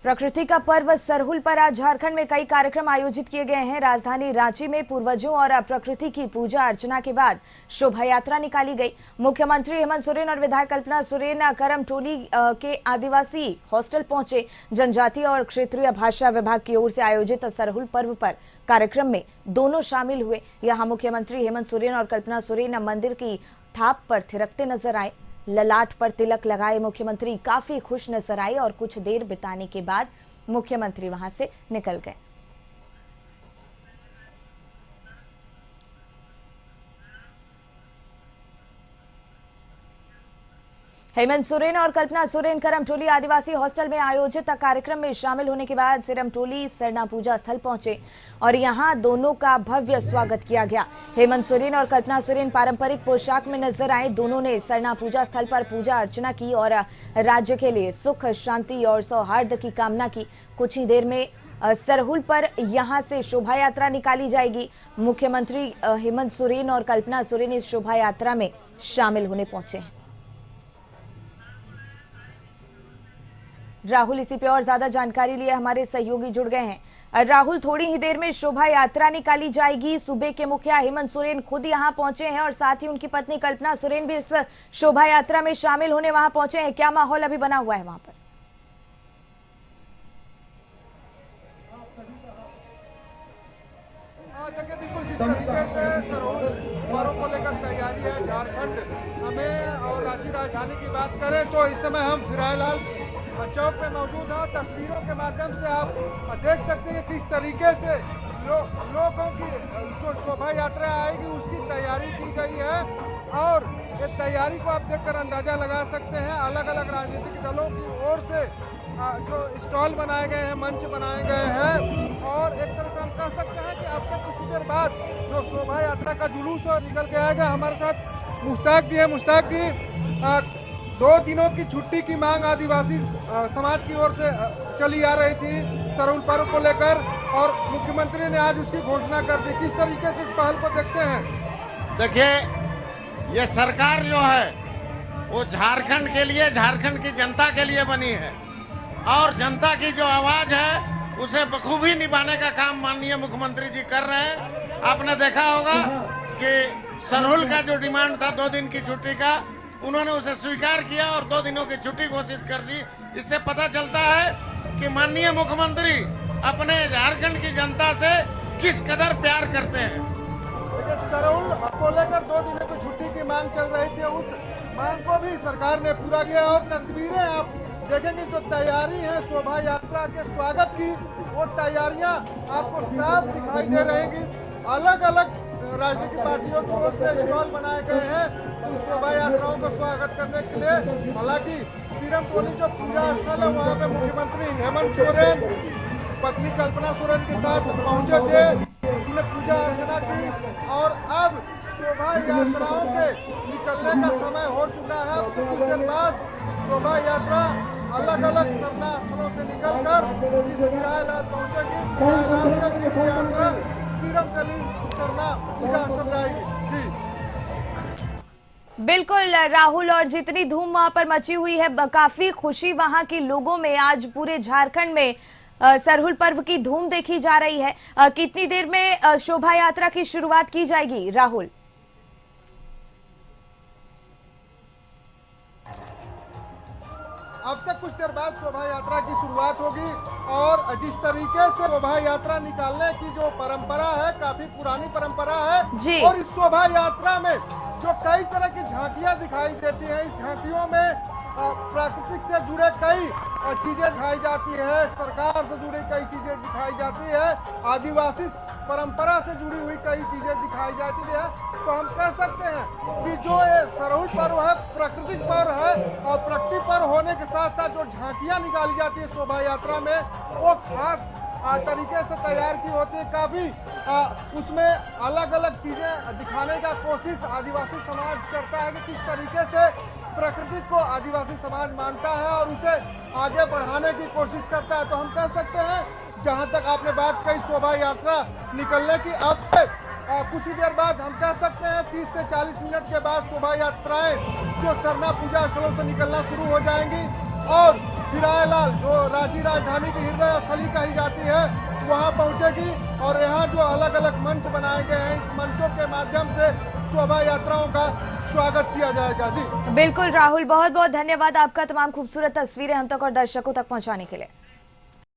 प्रकृति का पर्व सरहुल पर आज झारखंड में कई कार्यक्रम आयोजित किए गए हैं। राजधानी रांची में पूर्वजों और प्रकृति की पूजा अर्चना के बाद शोभा यात्रा निकाली गई। मुख्यमंत्री हेमंत सोरेन और विधायक कल्पना सोरेन करमटोली के आदिवासी हॉस्टल पहुंचे। जनजातीय और क्षेत्रीय भाषा विभाग की ओर से आयोजित सरहुल पर्व पर कार्यक्रम में दोनों शामिल हुए। यहां मुख्यमंत्री हेमंत सोरेन और कल्पना सोरेन मंदिर की थाप पर थिरकते नजर आए। ललाट पर तिलक लगाए मुख्यमंत्री काफी खुश नजर आए और कुछ देर बिताने के बाद मुख्यमंत्री वहां से निकल गए। हेमंत सोरेन और कल्पना सोरेन करमटोली आदिवासी हॉस्टल में आयोजित कार्यक्रम में शामिल होने के बाद सिरमटोली सरना पूजा स्थल पहुंचे और यहां दोनों का भव्य स्वागत किया गया। हेमंत सोरेन और कल्पना सोरेन पारंपरिक पोशाक में नजर आए। दोनों ने सरना पूजा स्थल पर पूजा अर्चना की और राज्य के लिए सुख, शांति और सौहार्द की कामना की। कुछ ही देर में सरहुल पर यहां से शोभा यात्रा निकाली जाएगी। मुख्यमंत्री हेमंत सोरेन और कल्पना सोरेन इस शोभा यात्रा में शामिल होने पहुंचे हैं। राहुल इसी पे और ज्यादा जानकारी लिए हमारे सहयोगी जुड़ गए हैं। राहुल, थोड़ी ही देर में शोभा यात्रा निकाली जाएगी। सूबे के मुखिया हेमंत सोरेन खुद यहां पहुंचे हैं और साथ ही उनकी पत्नी कल्पना सोरेन भी इस शोभा यात्रा में शामिल होने वहां पहुंचे हैं। क्या माहौल अभी बना हुआ है वहां पर? देखिए, बिल्कुल जिस तरीके से सरहुल पर्व को लेकर तैयारी है झारखंड हमें और रांची राजधानी की बात करें तो इस समय हम फिरालाल चौक पे मौजूद हैं। तस्वीरों के माध्यम से आप देख सकते हैं किस तरीके से लोगों की जो शोभा यात्रा आएगी उसकी तैयारी की गई है और ये तैयारी को आप देखकर अंदाजा लगा सकते हैं। अलग अलग राजनीतिक दलों की ओर से जो स्टॉल बनाए गए हैं, मंच बनाए गए हैं और एक तरह से हम कह सकते हैं कि अब तक कुछ देर बाद जो शोभा यात्रा का जुलूस निकल के आएगा। हमारे साथ मुश्ताक जी हैं। मुश्ताक जी, 2 दिनों की छुट्टी की मांग आदिवासी समाज की ओर से चली आ रही थी सरहुल पर्व को लेकर और मुख्यमंत्री ने आज उसकी घोषणा कर दी। किस तरीके से इस पहल को देखते हैं? देखिए, ये सरकार जो है वो झारखंड के लिए, झारखंड की जनता के लिए बनी है और जनता की जो आवाज है उसे बखूबी निभाने का काम माननीय मुख्यमंत्री जी कर रहे हैं। आपने देखा होगा कि सरहुल का जो डिमांड था 2 दिन की छुट्टी का, उन्होंने उसे स्वीकार किया और 2 दिनों की छुट्टी घोषित कर दी। इससे पता चलता है कि माननीय मुख्यमंत्री अपने झारखंड की जनता से किस कदर प्यार करते हैं। सरहुल को लेकर 2 दिनों की छुट्टी की मांग चल रही थी, उस मांग को भी सरकार ने पूरा किया और तस्वीरें आप देखेंगे जो तैयारी है शोभा यात्रा के स्वागत की, वो तैयारियां आपको साफ दिखाई दे रहेंगी। अलग अलग राजनीतिक पार्टियों की ओर से स्टॉल बनाए गए हैं उस शोभा यात्राओं का स्वागत करने के लिए। हालांकि सिरमटोली जो पूजा स्थल है वहाँ पे मुख्यमंत्री हेमंत सोरेन पत्नी कल्पना सोरेन के साथ पहुंचे थे। उन्होंने पूजा अर्चना की और अब शोभा यात्राओं के निकलने का समय हो चुका है। अब से कुछ देर बाद शोभा यात्रा अलग अलग सरना स्थलों से निकलकर इस फिरालाल पहुंचेगी। फिरालाल से यात्रा सिरमटोली सरना पूजा स्थल जाएगी। जी बिल्कुल राहुल, और जितनी धूम वहां पर मची हुई है, काफी खुशी वहां के लोगों में। आज पूरे झारखंड में सरहुल पर्व की धूम देखी जा रही है। कितनी देर में शोभा यात्रा की शुरुआत की जाएगी राहुल? अब से कुछ देर बाद शोभा यात्रा की शुरुआत होगी और जिस तरीके से शोभा यात्रा निकालने की जो परंपरा है, काफी पुरानी परंपरा है जी। और इस शोभा यात्रा में जो कई तरह की झांकियां दिखाई देती हैं, इस झांकियों में प्राकृतिक से जुड़े कई चीजें दिखाई जाती है, सरकार से जुड़ी कई चीजें दिखाई जाती है, आदिवासी परंपरा से जुड़ी हुई कई चीजें दिखाई जाती है। तो हम कह सकते हैं कि जो ये सरहुल पर्व है प्राकृतिक पर्व है और प्रकृति पर्व होने के साथ साथ जो झांकियां निकाली जाती है शोभा यात्रा में, वो खास तरीके से तैयार की होती है। काफी उसमें अलग अलग चीजें दिखाने का कोशिश आदिवासी समाज करता है कि किस तरीके से प्रकृति को आदिवासी समाज मानता है और उसे आगे बढ़ाने की कोशिश करता है। तो हम कह सकते हैं, जहां तक आपने बात कही शोभा यात्रा निकलने की, अब से कुछ ही देर बाद हम कह सकते हैं 30 से 40 मिनट के बाद शोभा यात्राएं जो सरना पूजा स्थलों से निकलना शुरू हो जाएंगी और हिरालाल जो रांची राजधानी की हृदय स्थली कही जाती है वहां पहुंचेगी और यहाँ जो अलग अलग मंच बनाए गए हैं इस मंचों के माध्यम से शोभा यात्राओं का स्वागत किया जाएगा। जी बिल्कुल राहुल, बहुत बहुत धन्यवाद आपका तमाम खूबसूरत तस्वीरें हम तक और दर्शकों तक पहुंचाने के लिए।